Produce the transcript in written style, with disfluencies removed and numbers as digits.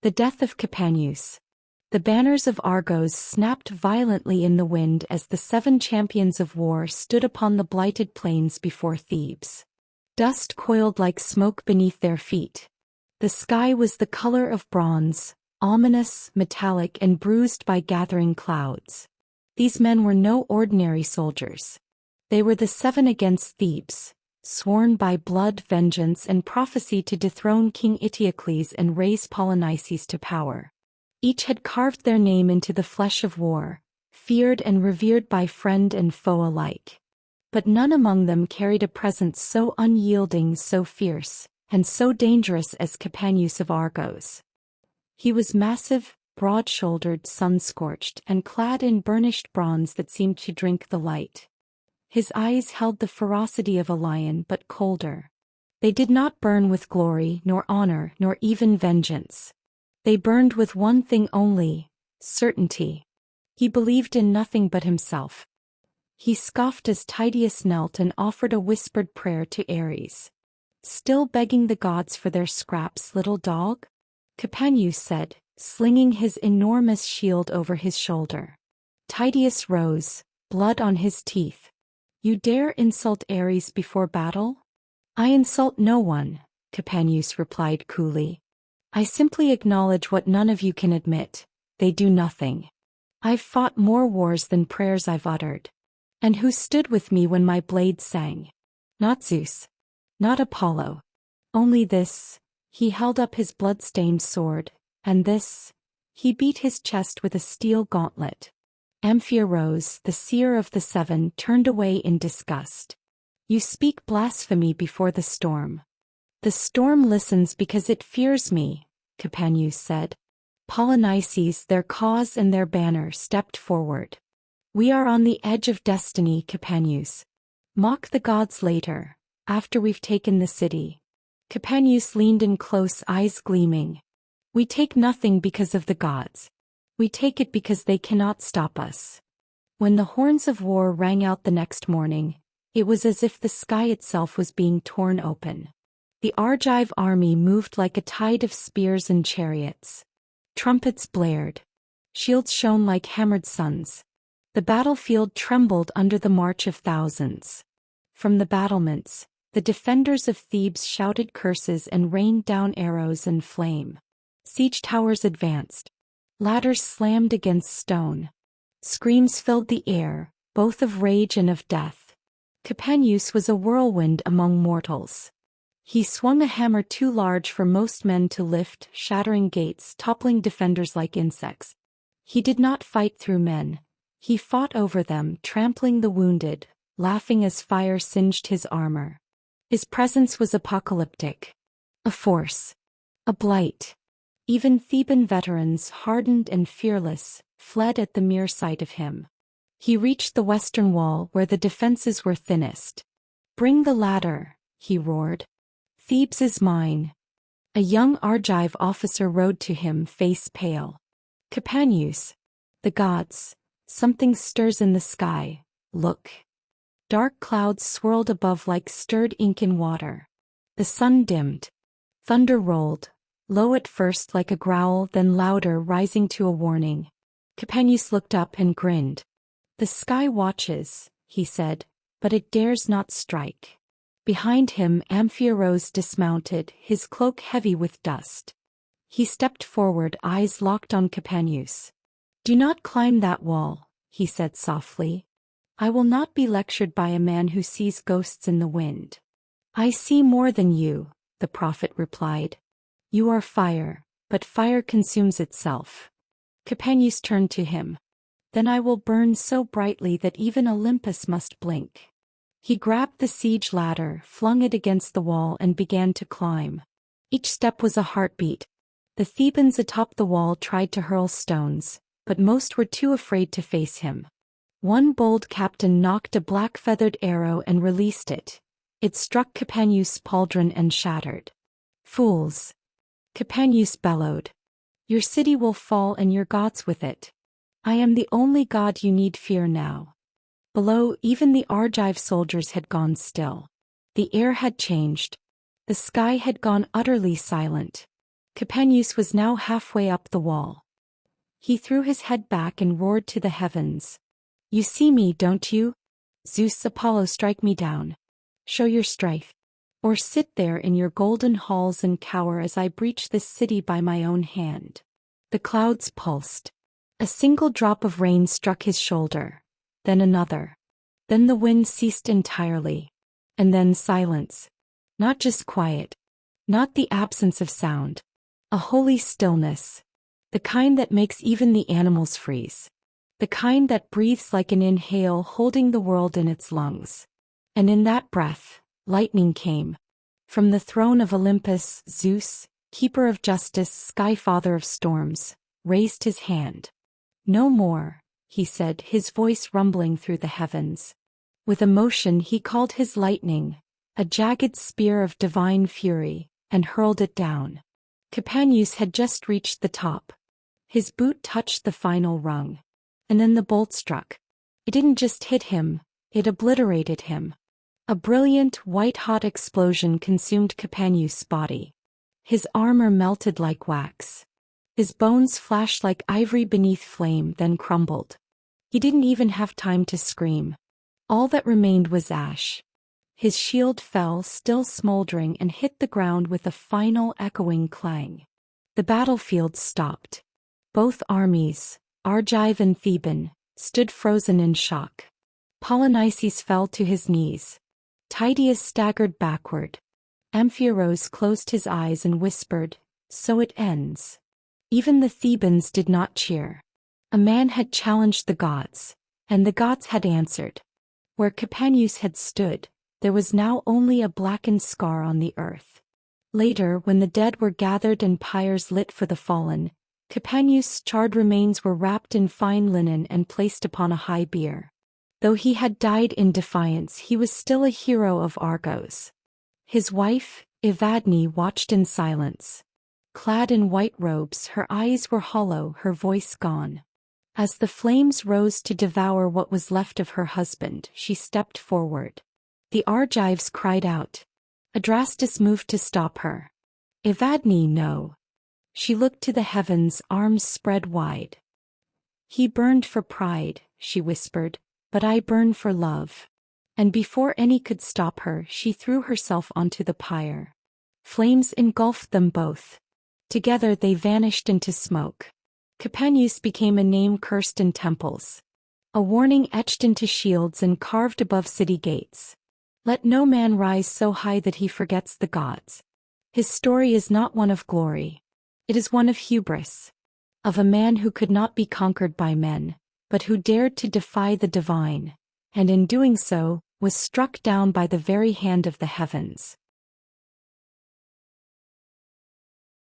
The Death of Capaneus. The banners of Argos snapped violently in the wind as the 7 champions of war stood upon the blighted plains before Thebes. Dust coiled like smoke beneath their feet. The sky was the color of bronze, ominous, metallic, and bruised by gathering clouds. These men were no ordinary soldiers. They were the 7 against Thebes, sworn by blood, vengeance, and prophecy to dethrone King Eteocles and raise Polynices to power. Each had carved their name into the flesh of war, feared and revered by friend and foe alike. But none among them carried a presence so unyielding, so fierce, and so dangerous as Capaneus of Argos. He was massive, broad-shouldered, sun-scorched, and clad in burnished bronze that seemed to drink the light. His eyes held the ferocity of a lion, but colder. They did not burn with glory, nor honor, nor even vengeance. They burned with one thing only: certainty. He believed in nothing but himself. He scoffed as Tydeus knelt and offered a whispered prayer to Ares. "Still begging the gods for their scraps, little dog?" Capaneus said, slinging his enormous shield over his shoulder. Tydeus rose, blood on his teeth. "You dare insult Ares before battle?" "I insult no one," Capaneus replied coolly. "I simply acknowledge what none of you can admit: they do nothing. I've fought more wars than prayers I've uttered. And who stood with me when my blade sang? Not Zeus. Not Apollo. Only this." He held up his blood-stained sword. "And this." He beat his chest with a steel gauntlet. Amphiaraos, the seer of the 7, turned away in disgust. "You speak blasphemy before the storm." "The storm listens because it fears me," Capaneus said. Polynices, their cause and their banner, stepped forward. "We are on the edge of destiny, Capaneus. Mock the gods later, after we've taken the city." Capaneus leaned in close, eyes gleaming. "We take nothing because of the gods. We take it because they cannot stop us." When the horns of war rang out the next morning, it was as if the sky itself was being torn open. The Argive army moved like a tide of spears and chariots. Trumpets blared. Shields shone like hammered suns. The battlefield trembled under the march of thousands. From the battlements, the defenders of Thebes shouted curses and rained down arrows and flame. Siege towers advanced. Ladders slammed against stone. Screams filled the air, both of rage and of death. Capaneus was a whirlwind among mortals. He swung a hammer too large for most men to lift, shattering gates, toppling defenders like insects. He did not fight through men. He fought over them, trampling the wounded, laughing as fire singed his armor. His presence was apocalyptic. A force. A blight. Even Theban veterans, hardened and fearless, fled at the mere sight of him. He reached the western wall where the defenses were thinnest. "Bring the ladder," he roared. "Thebes is mine." A young Argive officer rode to him, face pale. "Capaneus." "The gods. Something stirs in the sky. Look." Dark clouds swirled above like stirred ink in water. The sun dimmed. Thunder rolled, low at first like a growl, then louder, rising to a warning. Capaneus looked up and grinned. "The sky watches," he said, "but it dares not strike." Behind him Amphiaraos dismounted, his cloak heavy with dust. He stepped forward, eyes locked on Capaneus. "Do not climb that wall," he said softly. "I will not be lectured by a man who sees ghosts in the wind." "I see more than you," the prophet replied. "You are fire, but fire consumes itself." Capaneus turned to him. "Then I will burn so brightly that even Olympus must blink." He grabbed the siege ladder, flung it against the wall, and began to climb. Each step was a heartbeat. The Thebans atop the wall tried to hurl stones, but most were too afraid to face him. One bold captain knocked a black-feathered arrow and released it. It struck Capaneus' pauldron and shattered. "Fools!" Capaneus bellowed. "Your city will fall and your gods with it. I am the only god you need fear now." Below, even the Argive soldiers had gone still. The air had changed. The sky had gone utterly silent. Capaneus was now halfway up the wall. He threw his head back and roared to the heavens. "You see me, don't you? Zeus, Apollo, strike me down. Show your strife. Or sit there in your golden halls and cower as I breach this city by my own hand." The clouds pulsed. A single drop of rain struck his shoulder, then another. Then the wind ceased entirely. And then silence. Not just quiet. Not the absence of sound. A holy stillness. The kind that makes even the animals freeze. The kind that breathes like an inhale, holding the world in its lungs. And in that breath, lightning came. From the throne of Olympus, Zeus, keeper of justice, sky father of storms, raised his hand. "No more," he said, his voice rumbling through the heavens. With emotion he called his lightning, a jagged spear of divine fury, and hurled it down. Capaneus had just reached the top. His boot touched the final rung. And then the bolt struck. It didn't just hit him, it obliterated him. A brilliant, white-hot explosion consumed Capaneus' body. His armor melted like wax. His bones flashed like ivory beneath flame, then crumbled. He didn't even have time to scream. All that remained was ash. His shield fell, still smoldering, and hit the ground with a final echoing clang. The battlefield stopped. Both armies, Argive and Theban, stood frozen in shock. Polynices fell to his knees. Tydeus staggered backward. Amphiaraus closed his eyes and whispered, "So it ends." Even the Thebans did not cheer. A man had challenged the gods, and the gods had answered. Where Capaneus had stood, there was now only a blackened scar on the earth. Later, when the dead were gathered and pyres lit for the fallen, Capaneus' charred remains were wrapped in fine linen and placed upon a high bier. Though he had died in defiance, he was still a hero of Argos. His wife, Evadne, watched in silence. Clad in white robes, her eyes were hollow, her voice gone. As the flames rose to devour what was left of her husband, she stepped forward. The Argives cried out. Adrastus moved to stop her. Evadne, no. She looked to the heavens, arms spread wide. "He burned for pride," she whispered, "but I burn for love." And before any could stop her, she threw herself onto the pyre. Flames engulfed them both. Together they vanished into smoke. Capaneus became a name cursed in temples. A warning etched into shields and carved above city gates. Let no man rise so high that he forgets the gods. His story is not one of glory. It is one of hubris. Of a man who could not be conquered by men, but who dared to defy the divine, and in doing so, was struck down by the very hand of the heavens.